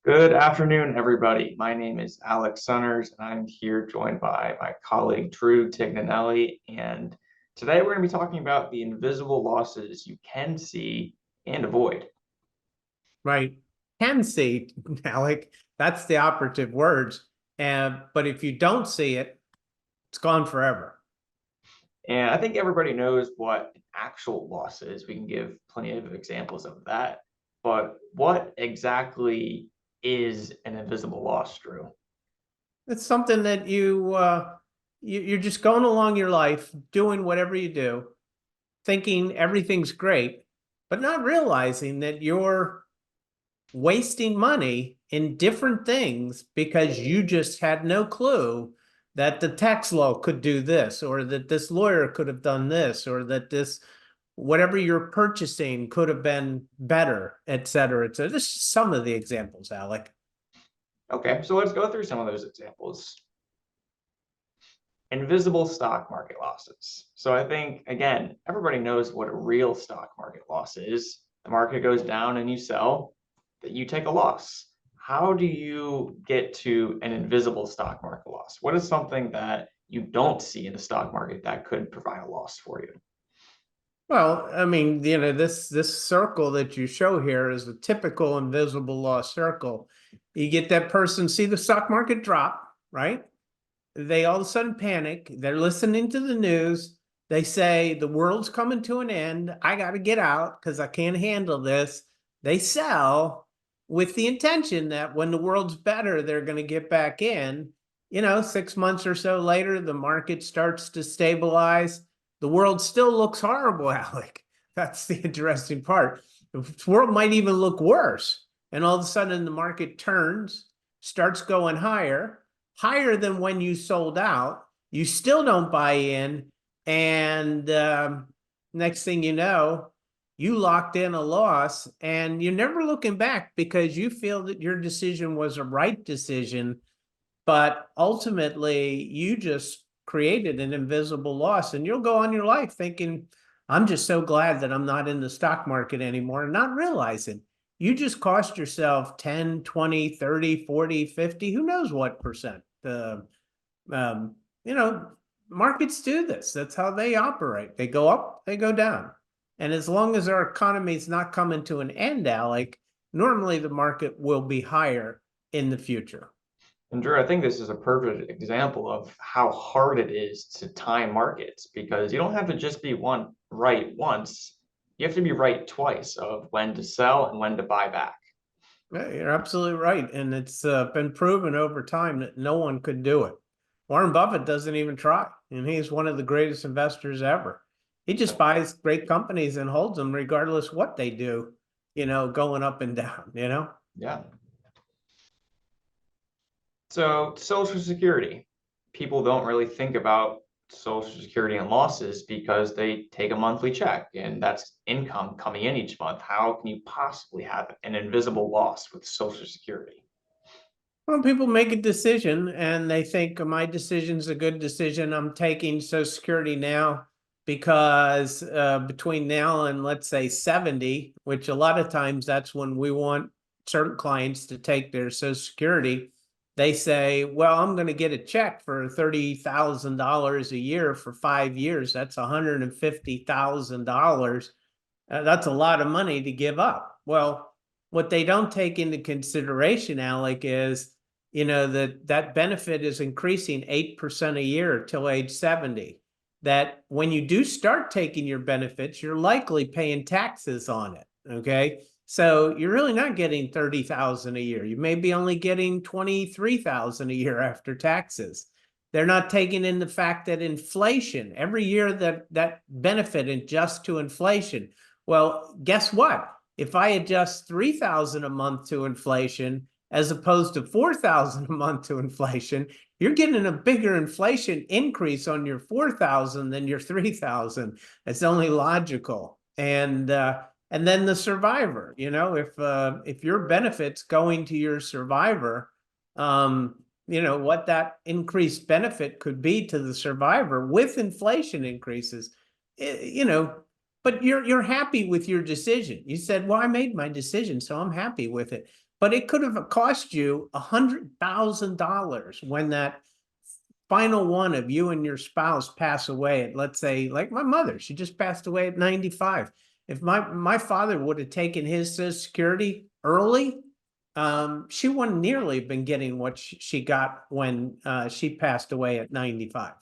Good afternoon, everybody. My name is Alex Sunners, and I'm here joined by my colleague Drew Tignanelli. And today we're going to be talking about the invisible losses you can see and avoid. Right? Can see, Alec, that's the operative words. And but if you don't see it, it's gone forever. And I think everybody knows what an actual loss is. We can give plenty of examples of that. But what exactly is an invisible loss, Drew? It's something that you're just going along your life, doing whatever you do, thinking everything's great, but not realizing that you're wasting money in different things because you just had no clue that the tax law could do this, or that this lawyer could have done this, or that this whatever you're purchasing could have been better, et cetera, et cetera. This is some of the examples, Alec. Okay, so let's go through some of those examples. Invisible stock market losses. So I think, again, everybody knows what a real stock market loss is. The market goes down and you sell, that you take a loss. How do you get to an invisible stock market loss? What is something that you don't see in the stock market that could provide a loss for you? Well, I mean, this circle that you show here is a typical invisible loss circle. You get that person see the stock market drop, right? They all of a sudden panic. They're listening to the news. They say the world's coming to an end. I got to get out because I can't handle this. They sell with the intention that when the world's better, they're going to get back in. 6 months or so later, the market starts to stabilize. The world still looks horrible, Alec. That's the interesting part. The world might even look worse. And all of a sudden, the market turns, starts going higher than when you sold out. You still don't buy in. And next thing you know, you locked in a loss and you're never looking back because you feel that your decision was a right decision. But ultimately, you just created an invisible loss and you'll go on your life thinking, I'm just so glad that I'm not in the stock market anymore, and not realizing you just cost yourself 10, 20, 30, 40, 50, who knows what percent. Um, you know, Markets do this. That's how they operate. They go up, they go down. And as long as our economy is not coming to an end, Alec, normally the market will be higher in the future. And Drew, I think this is a perfect example of how hard it is to time markets because you don't have to just be one right once. You have to be right twice of when to sell and when to buy back. Yeah, you're absolutely right. And it's been proven over time that no one could do it. Warren Buffett doesn't even try, and he's one of the greatest investors ever. He just buys great companies and holds them regardless what they do, going up and down. Yeah. So Social Security, people don't really think about Social Security and losses because they take a monthly check and that's income coming in each month. How can you possibly have an invisible loss with Social Security? Well, people make a decision and they think my decision's a good decision. I'm taking Social Security now because between now and let's say 70, which a lot of times that's when we want certain clients to take their Social Security, they say, well, I'm going to get a check for $30,000 a year for 5 years. That's $150,000. That's a lot of money to give up. Well, what they don't take into consideration, Alec, is that benefit is increasing 8% a year till age 70. That when you do start taking your benefits, you're likely paying taxes on it. Okay. So you're really not getting 30,000 a year. You may be only getting 23,000 a year after taxes. They're not taking in the fact that inflation, every year that benefit adjusts to inflation. Well, guess what? If I adjust 3,000 a month to inflation, as opposed to 4,000 a month to inflation, you're getting a bigger inflation increase on your 4,000 than your 3,000. It's only logical. And then the survivor, if your benefits going to your survivor, what that increased benefit could be to the survivor with inflation increases, but you're happy with your decision. You said, well, I made my decision, so I'm happy with it. but it could have cost you $100,000 when that final one of you and your spouse pass away at, let's say, like my mother, she just passed away at 95. If my father would have taken his Social Security early, she wouldn't nearly been getting what she got when she passed away at 95.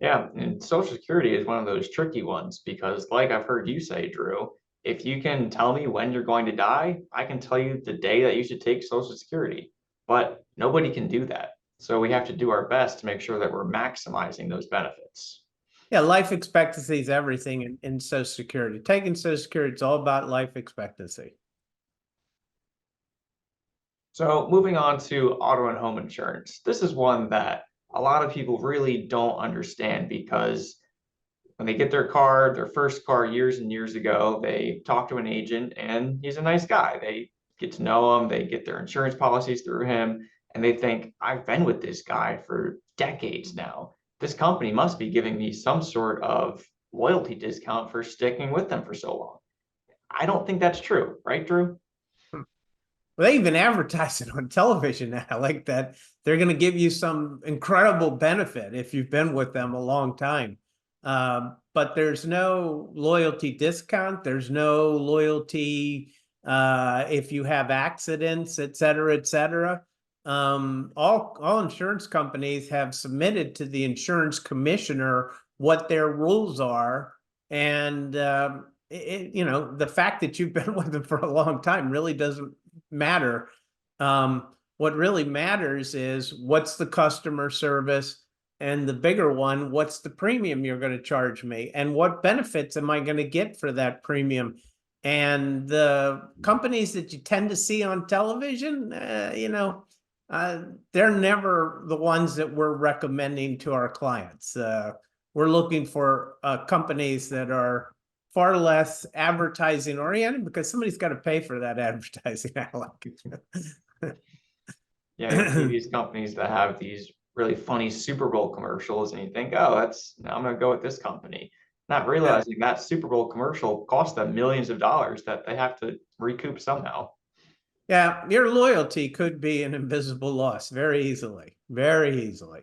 Yeah, and Social Security is one of those tricky ones because, like I've heard you say, Drew, if you can tell me when you're going to die, I can tell you the day that you should take Social Security. But nobody can do that. So we have to do our best to make sure that we're maximizing those benefits. Yeah, life expectancy is everything in Social Security. Taking Social Security, it's all about life expectancy. So moving on to auto and home insurance. This is one that a lot of people really don't understand because when they get their car, their first car years and years ago, they talk to an agent and he's a nice guy. They get to know him, they get their insurance policies through him, and they think, I've been with this guy for decades now. This company must be giving me some sort of loyalty discount for sticking with them for so long. I don't think that's true, right, Drew? Well, they even advertise it on television now, like that they're going to give you some incredible benefit if you've been with them a long time. But there's no loyalty discount. There's no loyalty if you have accidents, et cetera, et cetera. All insurance companies have submitted to the insurance commissioner what their rules are, and the fact that you've been with them for a long time really doesn't matter. What really matters is what's the customer service, and the bigger one, what's the premium you're going to charge me, and what benefits am I going to get for that premium. And the companies that you tend to see on television, they're never the ones that we're recommending to our clients. We're looking for companies that are far less advertising oriented because somebody's got to pay for that advertising. Yeah, you see these companies that have these really funny Super Bowl commercials, and you think, oh, I'm going to go with this company. Not Yeah. realizing that Super Bowl commercial cost them millions of dollars that they have to recoup somehow. Yeah, your loyalty could be an invisible loss very easily, very easily.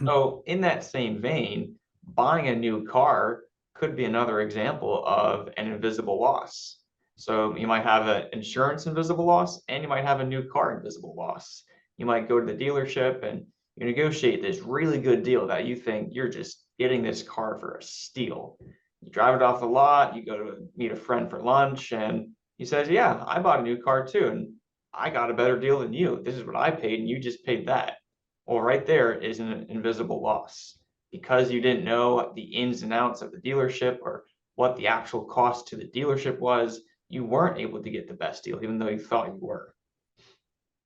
So, in that same vein, buying a new car could be another example of an invisible loss. So, you might have an insurance invisible loss, and you might have a new car invisible loss. You might go to the dealership and you negotiate this really good deal that you think you're just getting this car for a steal. You drive it off the lot, you go to meet a friend for lunch, and he says, yeah, I bought a new car too, and I got a better deal than you. This is what I paid, and you just paid that. Well, right there is an invisible loss because you didn't know the ins and outs of the dealership or what the actual cost to the dealership was. You weren't able to get the best deal, even though you thought you were.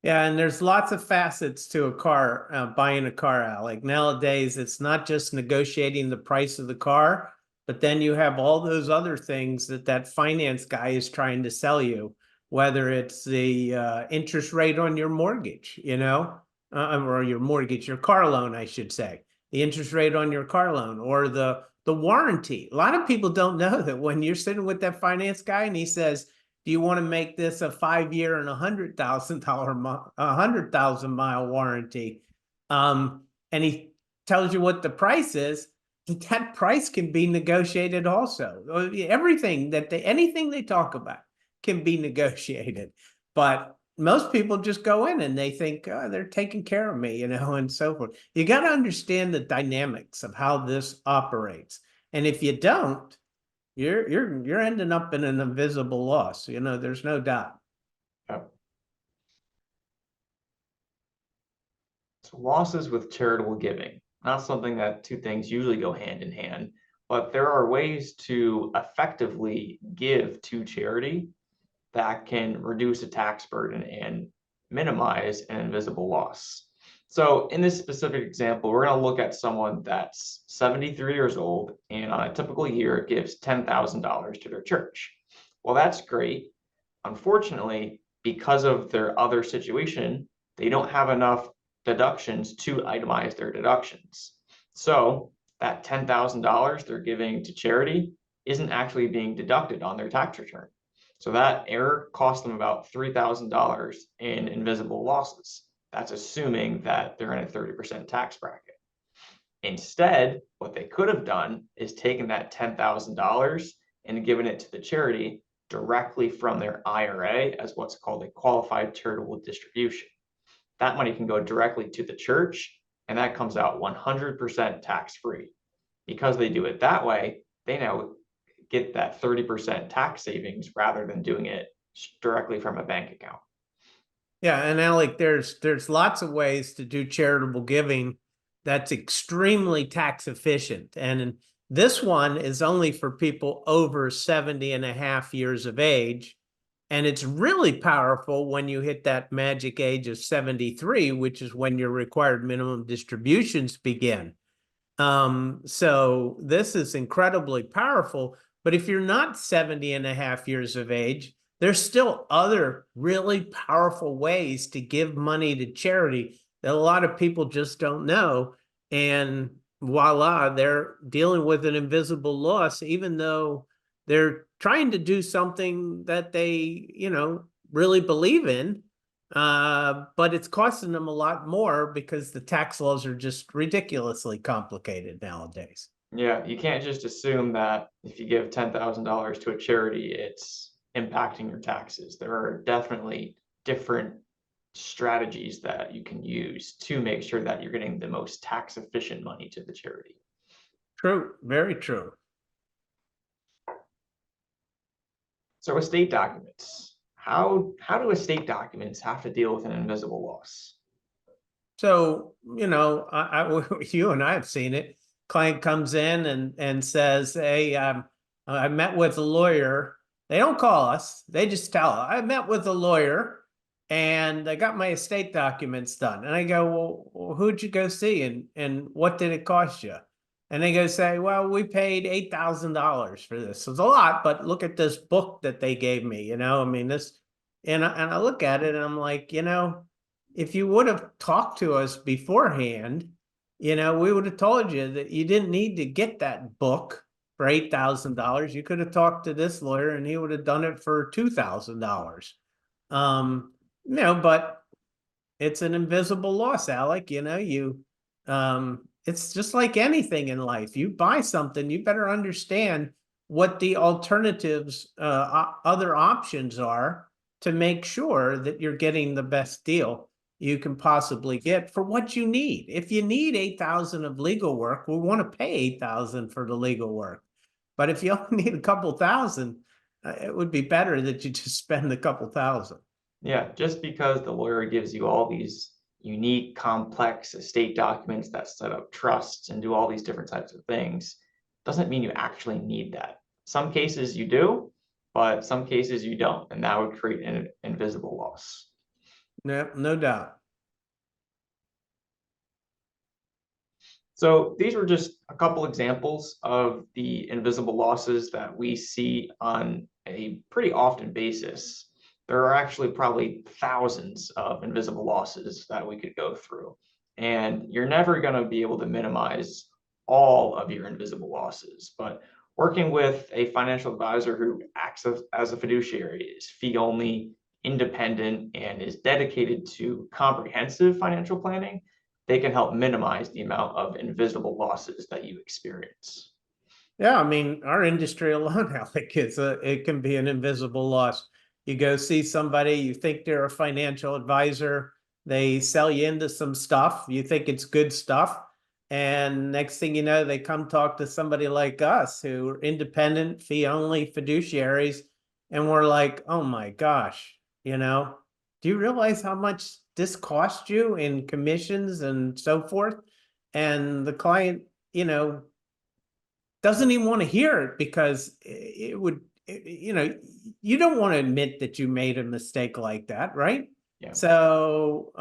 Yeah, and there's lots of facets to a car, buying a car out. Like nowadays, it's not just negotiating the price of the car, but then you have all those other things that finance guy is trying to sell you, whether it's the interest rate on your mortgage, or your car loan, I should say, the interest rate on your car loan, or the warranty. A lot of people don't know that when you're sitting with that finance guy and he says, do you want to make this a 5-year and $100,000 warranty? And he tells you what the price is. That price can be negotiated also. Anything they talk about can be negotiated, but most people just go in and they think, oh, they're taking care of me, and so forth. You got to understand the dynamics of how this operates. And if you don't, you're ending up in an invisible loss. There's no doubt. Yeah. So losses with charitable giving, not something that two things usually go hand in hand, but there are ways to effectively give to charity that can reduce a tax burden and minimize an invisible loss. So in this specific example, we're going to look at someone that's 73 years old and on a typical year gives $10,000 to their church. Well, that's great. Unfortunately, because of their other situation, they don't have enough deductions to itemize their deductions. So that $10,000 they're giving to charity isn't actually being deducted on their tax return. So that error cost them about $3,000 in invisible losses. That's assuming that they're in a 30% tax bracket. Instead, what they could have done is taken that $10,000 and given it to the charity directly from their IRA as what's called a qualified charitable distribution. That money can go directly to the church, and that comes out 100% tax-free. Because they do it that way, they now get that 30% tax savings rather than doing it directly from a bank account. Yeah, and Alec, there's lots of ways to do charitable giving that's extremely tax efficient. And this one is only for people over 70 and a half years of age. And it's really powerful when you hit that magic age of 73, which is when your required minimum distributions begin. So this is incredibly powerful. But if you're not 70 and a half years of age, there's still other really powerful ways to give money to charity that a lot of people just don't know. And voila, they're dealing with an invisible loss, even though they're trying to do something that they, really believe in. But it's costing them a lot more because the tax laws are just ridiculously complicated nowadays. Yeah, you can't just assume that if you give $10,000 to a charity, it's impacting your taxes. There are definitely different strategies that you can use to make sure that you're getting the most tax efficient money to the charity. True, very true. So estate documents, how do estate documents have to deal with an invisible loss? So, you and I have seen it. Client comes in and says, "Hey, I met with a lawyer." They don't call us; they just tell us, "I met with a lawyer, and I got my estate documents done." And I go, "Well, who'd you go see, and what did it cost you?" And they go say, "Well, we paid $8,000 for this. It's a lot, but look at this book that they gave me. I mean this." And I look at it and I'm like, if you would have talked to us beforehand, we would have told you that you didn't need to get that book for $8,000. You could have talked to this lawyer and he would have done it for $2,000. But it's an invisible loss, Alec. It's just like anything in life. You buy something, you better understand what the alternatives, other options are to make sure that you're getting the best deal you can possibly get for what you need. If you need 8,000 of legal work, we want to pay 8,000 for the legal work. But if you only need a couple thousand, it would be better that you just spend a couple thousand. Yeah, just because the lawyer gives you all these unique, complex estate documents that set up trusts and do all these different types of things, doesn't mean you actually need that. Some cases you do, but some cases you don't, and that would create an invisible loss. No doubt. So these were just a couple examples of the invisible losses that we see on a pretty often basis. There are actually probably thousands of invisible losses that we could go through, and you're never going to be able to minimize all of your invisible losses. But working with a financial advisor who acts as a fiduciary, is fee only, independent, and is dedicated to comprehensive financial planning, they can help minimize the amount of invisible losses that you experience. Yeah, I mean, our industry alone, Alec, it can be an invisible loss. You go see somebody, you think they're a financial advisor, they sell you into some stuff, you think it's good stuff, and next thing you know, they come talk to somebody like us who are independent, fee-only fiduciaries, and we're like, oh my gosh, do you realize how much this cost you in commissions and so forth? And the client, doesn't even want to hear it because it would, you don't want to admit that you made a mistake like that, right? Yeah. So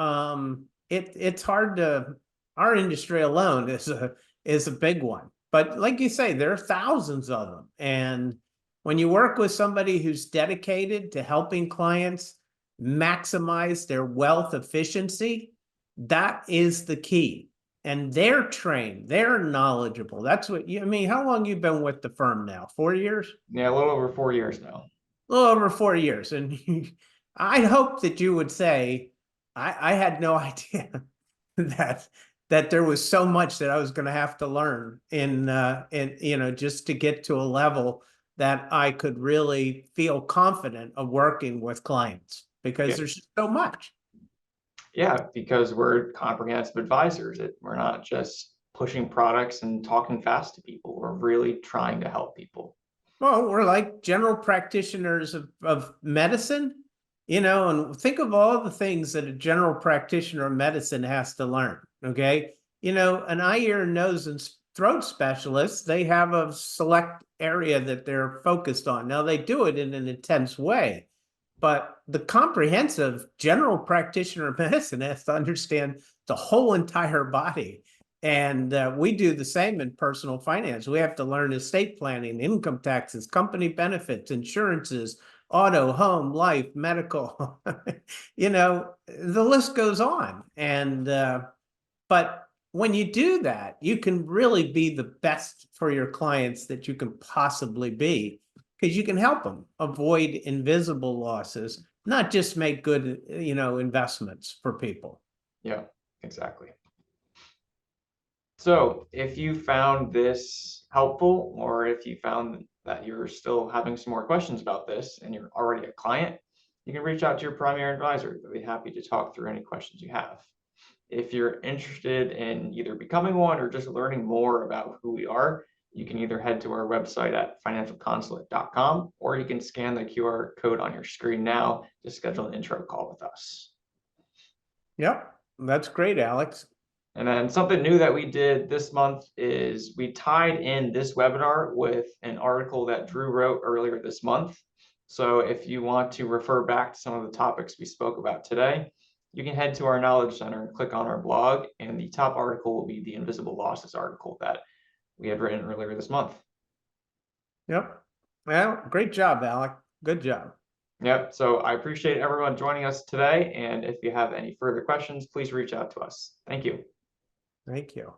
it's hard to, our industry alone is a big one. But like you say, there are thousands of them. And when you work with somebody who's dedicated to helping clients maximize their wealth efficiency, that is the key. And they're trained, they're knowledgeable. That's what you, I mean, how long you been with the firm now? 4 years? Yeah, a little over 4 years now. a little over 4 years. And I'd hope that you would say, I had no idea that there was so much that I was going to have to learn in just to get to a level that I could really feel confident of working with clients, because Yeah. there's just so much. Yeah, because we're comprehensive advisors. We're not just pushing products and talking fast to people. We're really trying to help people. Well, we're like general practitioners of medicine, and think of all the things that a general practitioner of medicine has to learn. Okay. An eye, ear, nose, and throat specialist, they have a select area that they're focused on. Now, they do it in an intense way, but the comprehensive general practitioner of medicine has to understand the whole entire body. And we do the same in personal finance. We have to learn estate planning, income taxes, company benefits, insurances, auto, home, life, medical. The list goes on. And but when you do that, you can really be the best for your clients that you can possibly be, because you can help them avoid invisible losses, not just make good, investments for people. Yeah, exactly. So if you found this helpful, or if you found that you're still having some more questions about this and you're already a client, you can reach out to your primary advisor. They'll be happy to talk through any questions you have. If you're interested in either becoming one or just learning more about who we are, you can either head to our website at financialconsulate.com, or you can scan the QR code on your screen now to schedule an intro call with us. Yep, that's great, Alex. And then something new that we did this month is we tied in this webinar with an article that Drew wrote earlier this month. So if you want to refer back to some of the topics we spoke about today, you can head to our Knowledge Center and click on our blog, and the top article will be the Invisible Losses article that we had written earlier this month. Yep. Well, great job, Alex. Good job. Yep. So I appreciate everyone joining us today. And if you have any further questions, please reach out to us. Thank you. Thank you.